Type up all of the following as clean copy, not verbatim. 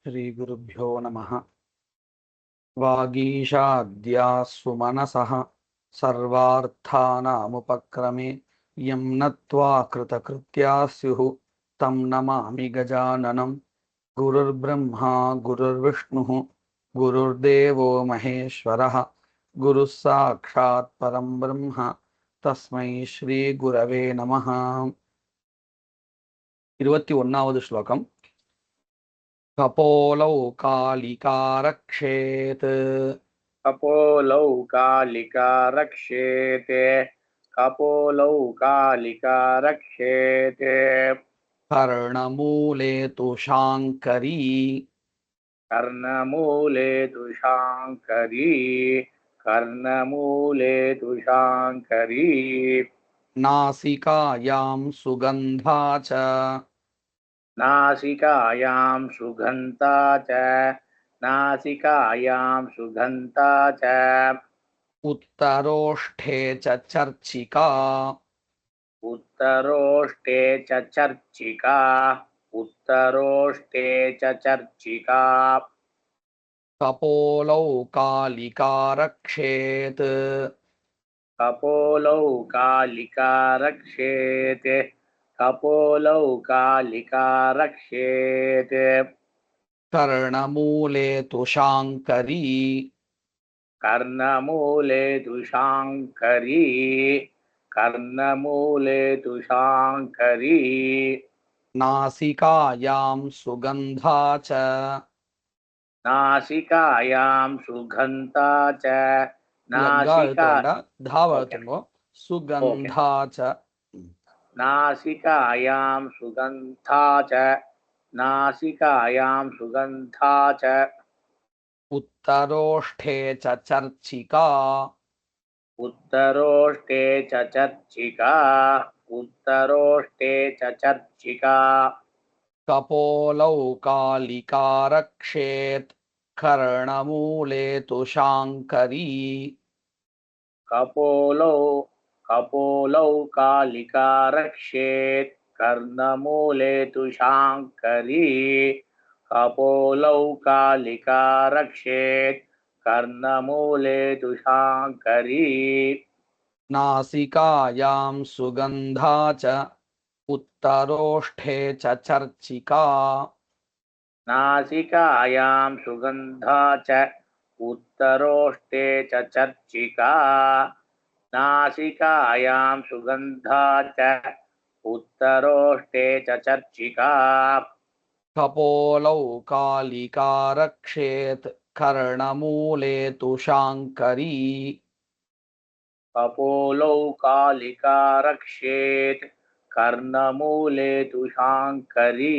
श्रीगुरुभ्यो नमः। वागीशाद्याः सुमनसः सर्वार्थानामुपक्रमे यं नत्वा कृतकृत्याः स्युः तं नमामि गजाननं। गुरुर्ब्रह्मा गुरुर्विष्णुः गुरुर्देवो महेश्वरः गुरुः साक्षात् परं ब्रह्म तस्मै श्रीगुरवे नमः। 21వ శ్లోకం. कपोलौ कालिका रक्षेत् कपोलौ कालिका रक्षेते कपोलौ कालिका रक्षेते कर्णमूले तु शाङ्करी कर्णमूले तु शाङ्करी कर्णमूले तु शाङ्करी नासिकायां सुगन्धा च नासिकायां सुगन्धा च नासिकायां सुगन्धा च उत्तरोष्ठे च चर्चिका उत्तरोष्टे च चर्चिका उत्तरोष्टे च चर्चिका कपोलौ कालिका रक्षेत् कपोलौ कालिका रक्षेते कपोलौ कालिका रक्षेते कर्णमूले तु शाङ्करी कर्णमूले तु शाङ्करी कर्णमूले तु शाङ्करी नासिकायां सुगन्धा च नासिकायां सुगन्धा च लग्गा नासिका अळुतुकोंड धाव ओके अळुतुंगो ओके सुगन्धा च नासिकायां सुगन्धा च नासिकायां सुगन्धा च उत्तरोष्ठे च चर्चिका उत्तरोष्टे च चर्चिका उत्तरोष्टे च चर्चिका कपोलौ कालिका रक्षेत् कर्णमूले तु शाङ्करी कपोलौ कालिका रक्षेत् कर्णमूले तु शाङ्करी कपोलौ कालिका रक्षेत् कर्णमूले तु शाङ्करी नासिकायां सुगन्धा च उत्तरोष्ठे च चर्चिका नासिकायां सुगन्धा च उत्तरोष्टे च चर्चिका नासिकायां सुगन्धा च उत्तरोष्टे च चर्चिका कपोलौ कालिका रक्षेत् कर्णमूले तु शाङ्करी कपोलौ कालिका रक्षेत् कर्णमूले तु शाङ्करी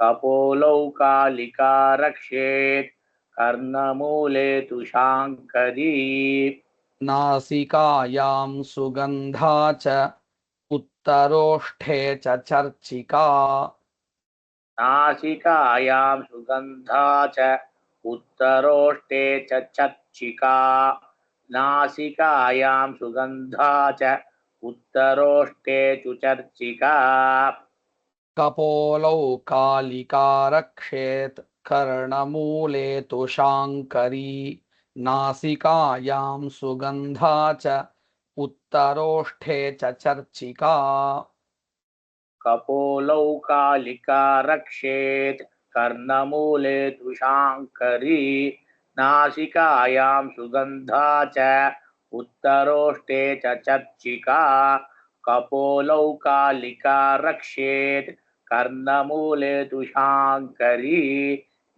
कपोलौ कालिका रक्षेत् कर्णमूले तु शाङ्करी नासिकायां सुगन्धा च उत्तरोष्ठे च चर्चिका नासिकायां सुगन्धा च उत्तरोष्टे च चर्चिका नासिकायां सुगन्धा च उत्तरोष्टे च चर्चिका कपोलौ कालिका रक्षेत् कर्णमूले तु शाङ्करी नासिकायां सुगन्धा च उत्तरोष्ठे च चर्चिका कपोलौ कालिका रक्षेत् कर्णमूले तु शाङ्करी नासिकायां सुगन्धा च उत्तरोष्टे च चर्चिका कपोलौ कालिका रक्षेत् कर्णमूले तु शाङ्करी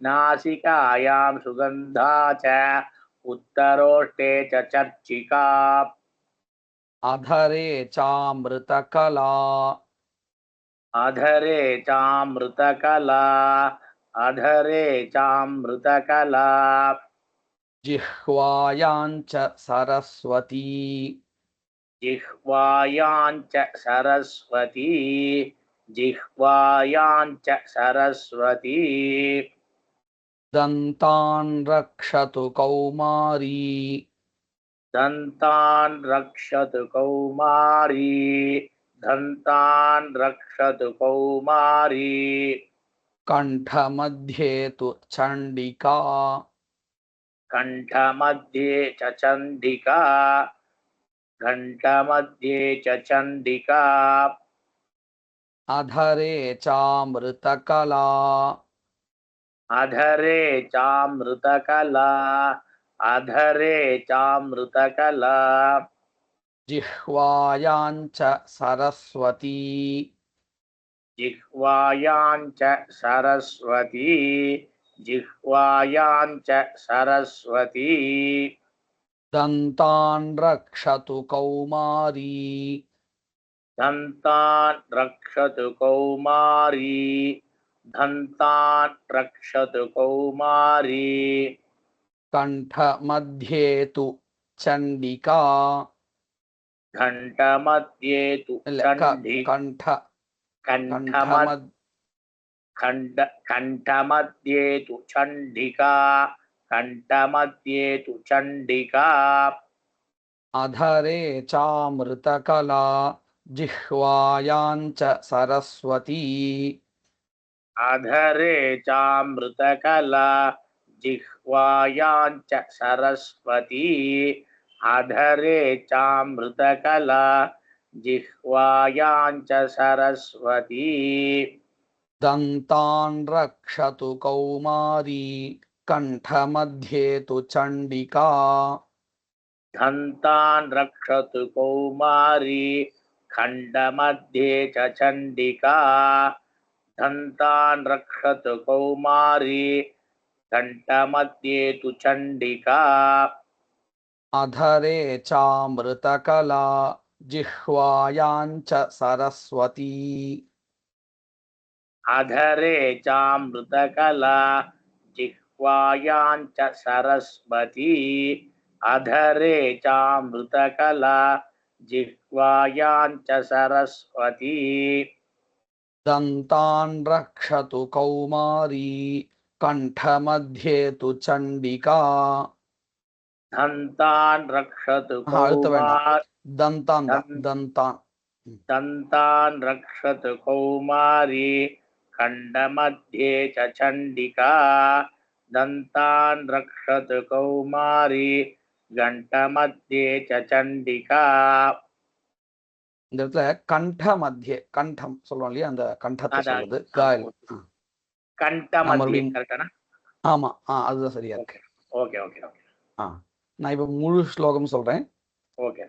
नासिकायां सुगन्धा च उत्तरोष्टे च चर्चिका अधरे चामृतकला अधरे चामृतकला अधरे चामृतकला जिह्वायां च सरस्वती जिह्वायां च सरस्वती जिह्वायां च सरस्वती दन्तान् रक्षतु कौमारी दन्तान् रक्षतु कौमारी दन्तान् रक्षतु कौमारी कण्ठमध्ये तु चण्डिका कण्ठमध्ये च चण्डिका घण्टमध्ये च चण्डिका अधरे चामृतकला अधरे चामृतकला अधरे चामृतकला जिह्वायां च सरस्वती जिह्वायां च सरस्वती जिह्वायां च सरस्वती दन्तान् रक्षतु कौमारी दन्तान् रक्षतु कौमारी दन्तान् रक्षतु कौमारी कण्ठमध्ये तु चण्डिका घण्टमध्ये तु चण्डि कण्ठ कण्ठमध्ये कण्ठमध्ये तु चण्डिका कण्ठमध्ये तु चण्डिका अधरे चामृतकला जिह्वायां च सरस्वती अधरे चामृतकला जिह्वायां च सरस्वती अधरे चामृतकला जिह्वायां च सरस्वती दन्तान् रक्षतु कौमारी कण्ठमध्ये तु चण्डिका दन्तान् रक्षतु कौमारी खण्डमध्ये च चण्डिका दन्तान् रक्षतु कौमारी कण्ठमध्ये तु चण्डिका अधरे चामृतकला जिह्वायां च सरस्वती अधरे चामृतकला जिह्वायां च सरस्वती अधरे चामृतकला जिह्वायां च सरस्वती दन्तान् रक्षतु कौमारी कण्ठमध्ये तु चण्डिका दन्तान् रक्षतु അടുത്ത വേണ്ട कौमारी दन्तान् रक्षतु कौमारी खण्डमध्ये च चण्डिका दन्तान् रक्षतु कौमारी घण्टमध्ये च चण्डिका இந்த இடத்துல கண்ட மத்திய கண்டம் சொல்றோம் இல்லையா அந்த கண்டத்தை சொல்றது கண்டமத்திய கரெக்டானா ஆமா அதுதான் சரியா இருக்கு ஓகே ஓகே ஓகே நான் இப்ப முழு ஸ்லோகம் சொல்றேன் ஓகே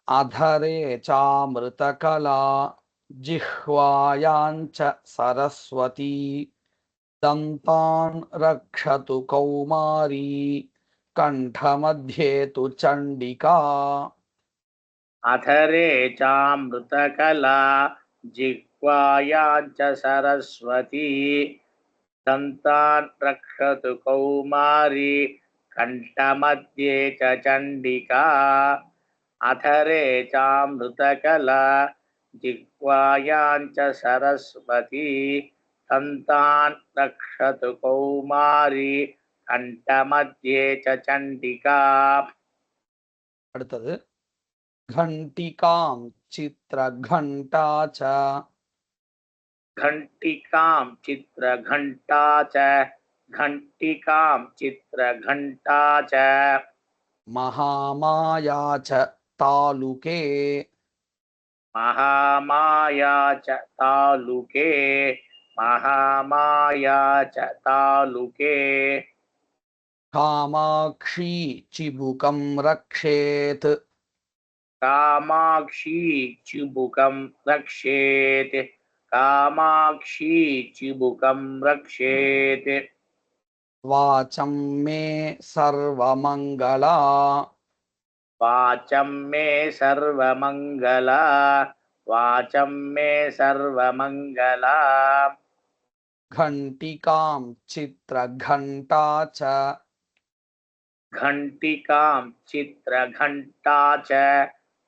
अधरे चामृतकला जिह्वायां च सरस्वती दन्तान् रक्षतु कौमारी कण्ठमध्ये तु चण्डिका अधरे चामृतकला जिह्वायां च सरस्वती दन्तान् रक्षतु कौमारी कण्ठमध्ये च चण्डिका अधरे चामृतकला जिह्वायां च सरस्वती दन्तान् रक्षतु कौमारी कण्ठमध्ये च चण्डिका அடுத்தது घण्टिकां चित्रघण्टा च घण्टिकां चित्रघण्टा च घण्टिकां चित्रघण्टा च महामाया च तालुके महामाया च तालुके महामाया च तालुके कामाक्षी चिबुकं रक्षेत् कामाक्षी चिबुकं रक्षेत् कामाक्षी चिबुकं रक्षेत् वाचं मे सर्वमङ्गला वाचं मे सर्वमङ्गला वाचं मे सर्वमङ्गला घण्टिकां चित्रघण्टा च घण्टिकां चित्रघण्टा च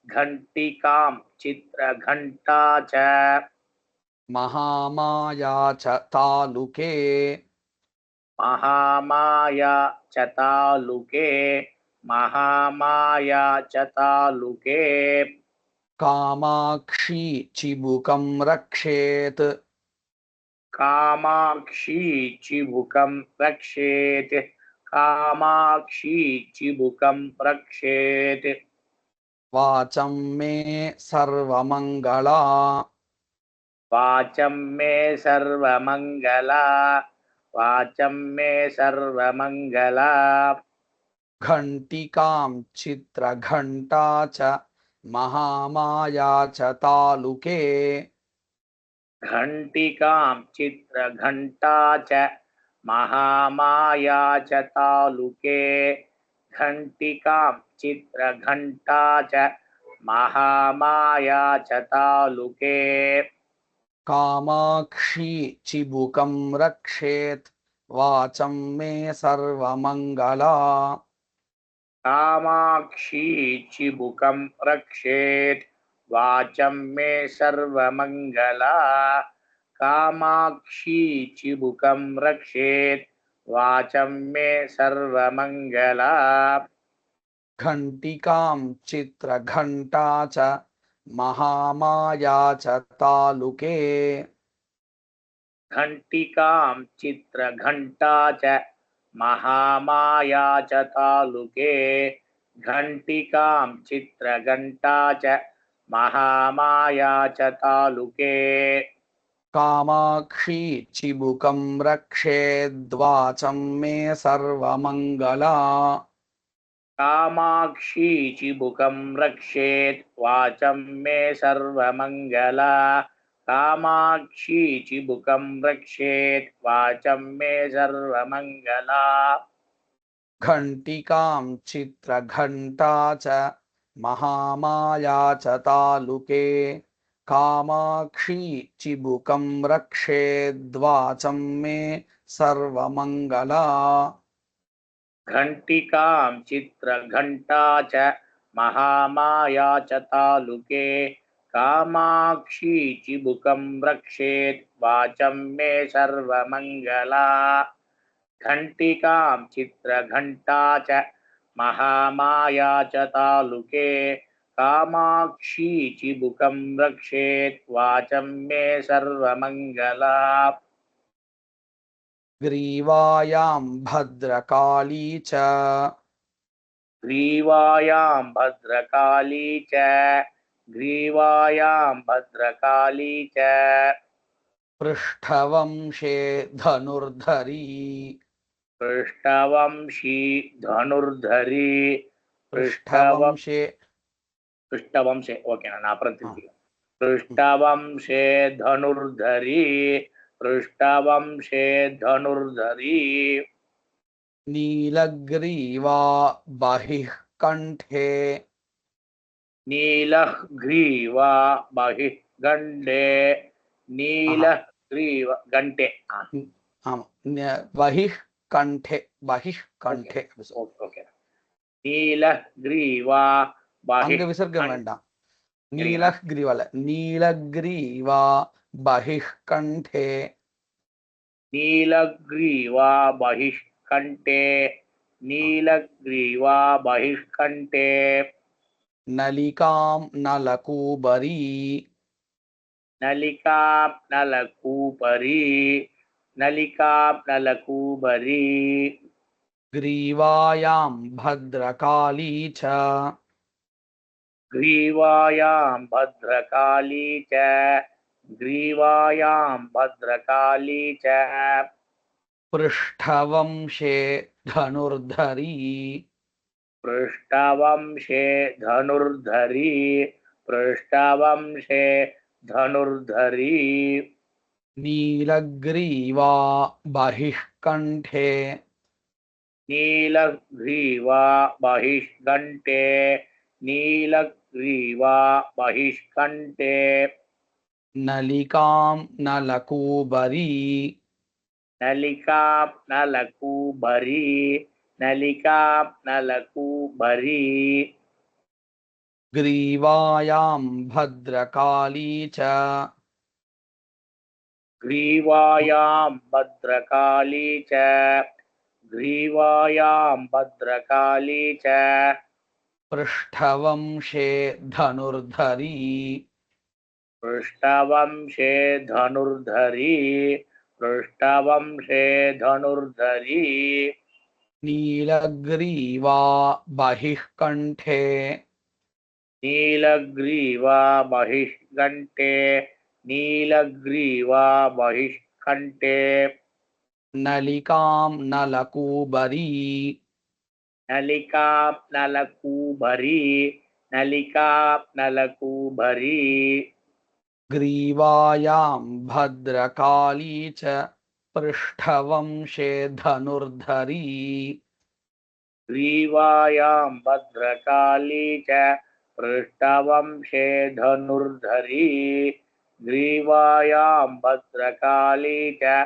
घण्टिकां चित्रघण्टा च महामाया च तालुके महामाया च तालुके महामाया च तालुके कामाक्षी चिबुकं रक्षेत् कामाक्षी चिबुकं रक्षेत् कामाक्षी चिबुकं रक्षेत् वाचं मे सर्वमङ्गला वाचं मे सर्वमङ्गला वाचं मे सर्वमङ्गला घण्टिकां चित्रघण्टा च महामाया च तालुके घण्टिकां चित्रघण्टा च महामाया च तालुके घण्टिकां चित्रघण्टा च महामाया च तालुके कामाक्षी चिबुकं रक्षेत् वाचं मे सर्वमङ्गला कामाक्षी चिबुकं रक्षेत् वाचं मे सर्वमङ्गला कामाक्षी चिबुकं रक्षेत् वाचं मे सर्वमङ्गला घण्टिकां चित्रघण्टा च महामाया च तालुके घण्टिकां चित्रघण्टा च महामाया च तालुके घण्टिकां चित्रघण्टा च महामाया च तालुके कामाक्षी चिबुकं रक्षेद्वाचं मे सर्वमङ्गला कामाक्षी चिबुकं रक्षेत् वाचं मे सर्वमङ्गला कामाक्षी चिबुकं रक्षेत् वाचं मे सर्वमङ्गला घण्टिकां चित्रघण्टा च महामाया च तालुके कामाक्षी चिबुकं रक्षेद्वाचं मे सर्वमङ्गला घण्टिकां चित्रघण्टा च महामाया च तालुके कामाक्षी चिबुकं रक्षेत् वाचं मे सर्वमङ्गला घण्टिकां चित्रघण्टा च महामाया च तालुके कामाक्षी चिबुकं रक्षेत् वाचं मे सर्वमङ्गला ग्रीवायां भद्रकाली च ग्रीवायां भद्रकाली च ग्रीवायां भद्रकाली च पृष्ठवंशे धनुर्धरी पृष्ठवंशी धनुर्धरी पृष्ठवंशे पृष्ठवंशे ओकेना ना प्रति पृष्ठवंशे धनुर्धरी पृष्ठवंशे धनुर्धरी नीलग्रीवा बहिः कण्ठे नीलग्रीवा बहिः गण्डे नीलग्रीव घण्टे बहिः कण्ठे ओके नीलग्रीवा अंग विसर्गम वेண்டாம் नीलग्रीवा बहिः कण्ठे नीलग्रीवा बहिः कण्ठे नीलग्रीवा बहिः कण्ठे नलिकां नलकूबरी नलिकां नलकूपरी नलिकां नलकूबरी ग्रीवायां भद्रकाली च ग्रीवायां भद्रकाली च ग्रीवायां भद्रकाली च पृष्ठवंशे धनुर्धरी पृष्ठवंशे धनुर्धरी पृष्ठवंशे धनुर्धरी नीलग्रीवा बहिः कण्ठे नीलग्रीवा बहिः कण्ठे नीलग्रीवा बहिः कण्ठे नलिकां नलकूबरी नलिकां नलकूबरी नलिकां नलकूबरी ग्रीवायां भद्रकाली च ग्रीवायां भद्रकाली च ग्रीवायां भद्रकाली च पृष्ठवंशे धनुर्धरी पृष्ठवंशे धनुर्धरी पृष्ठवंशे धनुर्धरी नीलग्रीवा बहिः कण्ठे नीलग्रीवा महिष्कण्ठे नीलग्रीवा महिष्कण्ठे नलिकां नलकूबरी नलिकां नलकूबरी नलिकां नलकूबरी ग्रीवायां भद्रकाली च पृष्ठवंशे धनुर्धरी ग्रीवायां भद्रकाली च पृष्ठवंशे धनुर्धरी ग्रीवायां भद्रकाली च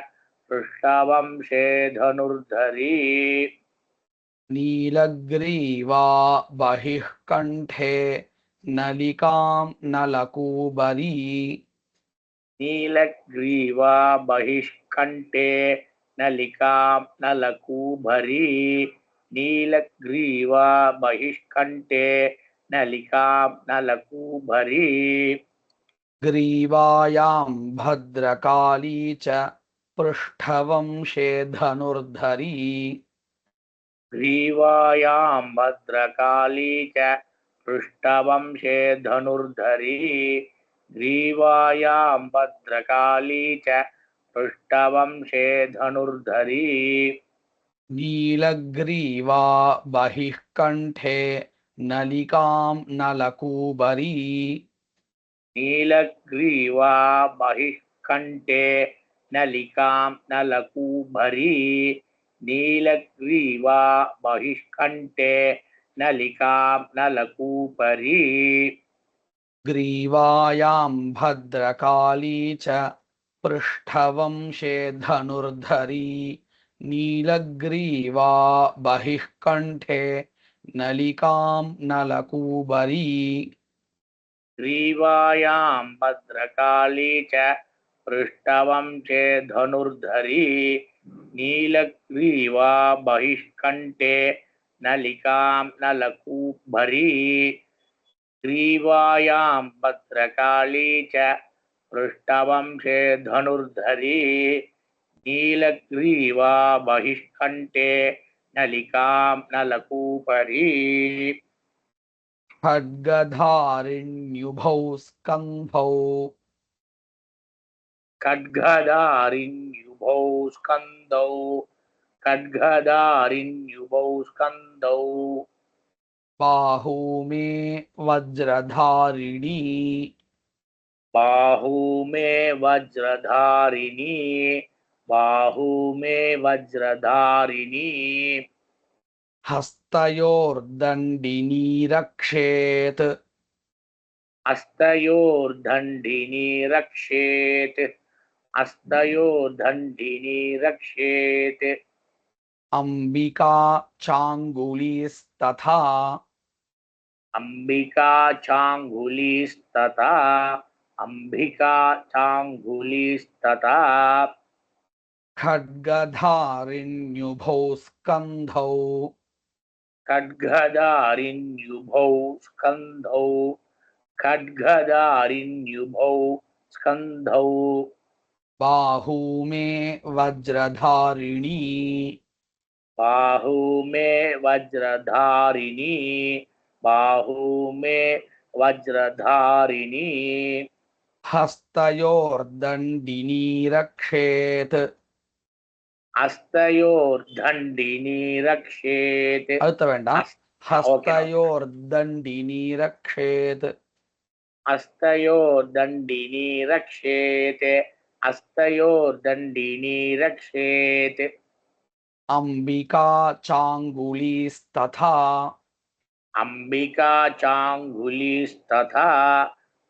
पृष्ठवंशे धनुर्धरी नीलग्रीवा बहिः कण्ठे नलिकां नलकूबरी नीलग्रीवा बहिष्कण्ठे नलिकां नलकूबरी नीलग्रीवा बहिष्कण्ठे नलिकां नलकूबरी ग्रीवायां भद्रकाली च पृष्ठवंशे धनुर्धरी ग्रीवायां भद्रकाली च पृष्ठवंशे धनुर्धरी ग्रीवायां भद्रकाली च पृष्ठवंशे धनुर्धरी नीलग्रीवा बहिः कण्ठे नलिकां नलकूबरी नीलग्रीवा बहिष्कण्ठे नलिकां नलकूबरी नीलग्रीवा बहिष्कण्ठे नलिकां नलकूबरी ग्रीवायां भद्रकाली च पृष्ठवंशे धनुर्धरी नीलग्रीवा बहिः कण्ठे नलिकां नलकूबरी ग्रीवायां भद्रकाली च पृष्ठवंशे धनुर्धरी नीलग्रीवा बहिष्कण्ठे नलिकां नलकूबरी ग्रीवायां भद्रकाली च पृष्ठवंशे धनुर्धरी नीलग्रीवा बहिष्कण्ठे नलिकां नलकूबरी खड्गधारिण्युभौ स्कन्धौ खड्गधारिण्युभौ स्कन्दौ खड्गधारिण्युभौ स्कन्दौ बाहू मे वज्रधारिणी बाहू मे वज्रधारिणी बाहू मे वज्रधारिणी हस्तयोर्दण्डिनी रक्षेत् हस्तयोर्दण्डिनी रक्षेत् हस्तयोर्दण्डिनी रक्षेत् अम्बिका चाङ्गुलीस्तथा अंबिका चांगुलीस्तथा अंबिका चांगुलीस्तथा खड्गधारिण्युभौ स्कन्धौ खड्गधारिण्युभौ स्कन्धौ खड्गधारिण्युभौ स्कन्धौ बाहू मे वज्रधारिणी बाहू मे वज्रधारिणी बाहू मे वज्रधारिणी हस्तयोर्दण्डिनी रक्षेत् हस्तयोर्दण्डिनी रक्षेत् अरुत्त वेண்டாம் हस्तयोर्दण्डिनी रक्षेत् हस्तयोर्दण्डिनी रक्षेत् हस्तयोर्दण्डिनी रक्षेत् अम्बिका चाङ्गुलीस्तथा अंबिका चांगुलीस्तथा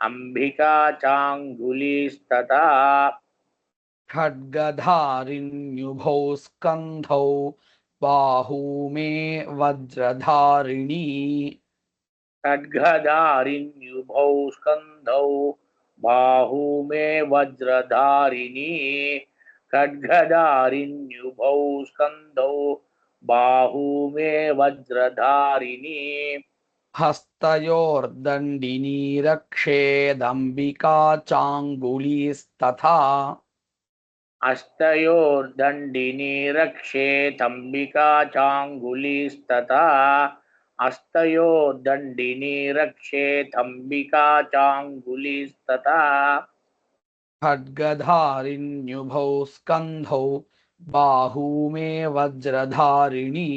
अंबिका चांगुलीस्तथा खड्गधारिण्युभौ स्कन्धौ बाहू मे वज्रधारिणी खड्गधारिण्युभौ स्कन्धौ बाहू मे वज्रधारिणी खड्गधारिण्युभौ स्कन्धौ बाहू मे वज्रधारिणी हस्तयोर्दण्डिनी रक्षेदम्बिका चाङ्गुलीस्तथा हस्तयोर्दण्डिनी रक्षेतम्बिका चाङ्गुलीस्तथा हस्तयोर्दण्डिनी रक्षेतम्बिका चाङ्गुलीस्तथा खड्गधारिण्युभौ स्कन्धौ बाहू मे वज्रधारिणी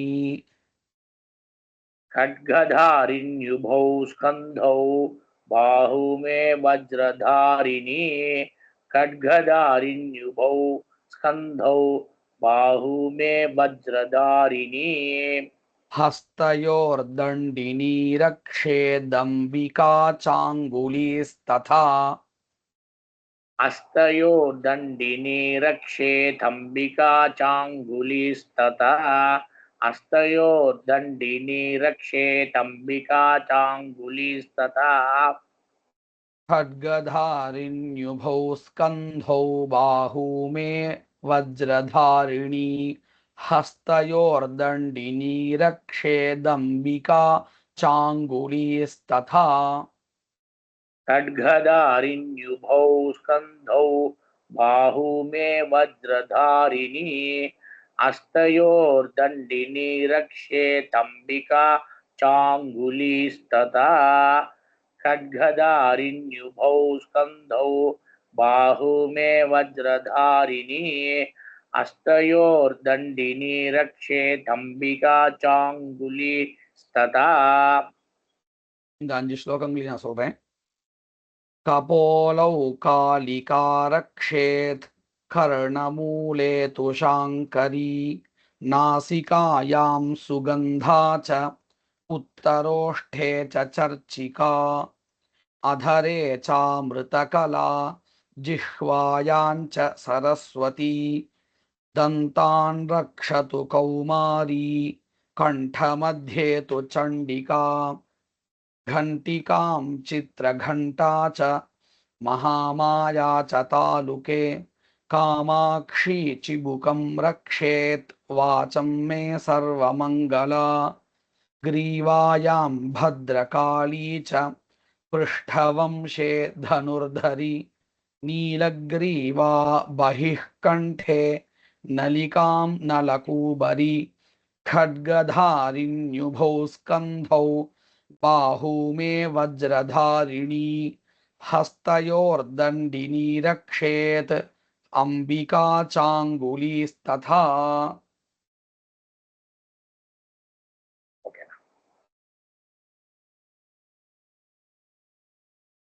खड्गधारिण्युभौ स्कन्धौ बाहू मे वज्रधारिणी खड्गधारिण्युभौ स्कन्धौ बाहू मे वज्रधारिणी हस्तयोर्दण्डिनी रक्षेदम्बिका चाङ्गुलीस्तथा हस्तयोर्दण्डिनी रक्षेतम्बिका चाङ्गुलीस्तथा हस्तयोर्दण्डिनी रक्षेतम्बिका चाङ्गुलीस्तथा खड्गधारिण्युभौ स्कन्धौ बाहू मे वज्रधारिणी हस्तयोर्दण्डिनी रक्षेदम्बिका चाङ्गुलीस्तथा खड्गधारिण्युभौ स्कन्धौ बाहू मे वज्रधारिणी हस्तयोर्दण्डिनी रक्षेतम्बिका चाङ्गुलीस्तथा खड्गधारिण्युभौ स्कन्धौ बाहू मे वज्रधारिणी हस्तयोर्दण्डिनी रक्षेतम्बिका चाङ्गुलीस्तथा இந்த 5 ஸ்லோகங்களையும் நான் சொல்றேன். कपोलौ कालिका रक्षेत् कर्णमूले तु शाङ्करी नासिकायां सुगन्धा च उत्तरोष्ठे च चर्चिका अधरे चामृतकला जिह्वायां च सरस्वती दन्तान् रक्षतु कौमारी कण्ठमध्ये तु चण्डिका घंटिकां चित्रघंटा च महामाया च तालुके कामाक्षी चिबुकं रक्षेत् वाचं मे सर्वमङ्गला ग्रीवायां भद्रकाली च पृष्ठवंशे धनुर्धरी नीलग्रीवा बहिः कण्ठे नलिकां नलकूबरी खड्गधारिण्युभौ स्कन्धौ बाहू मे वज्रधारिणी हस्तयोर्दण्डिनी रक्षेत् अंबिका चाङ्गुलीस्तथा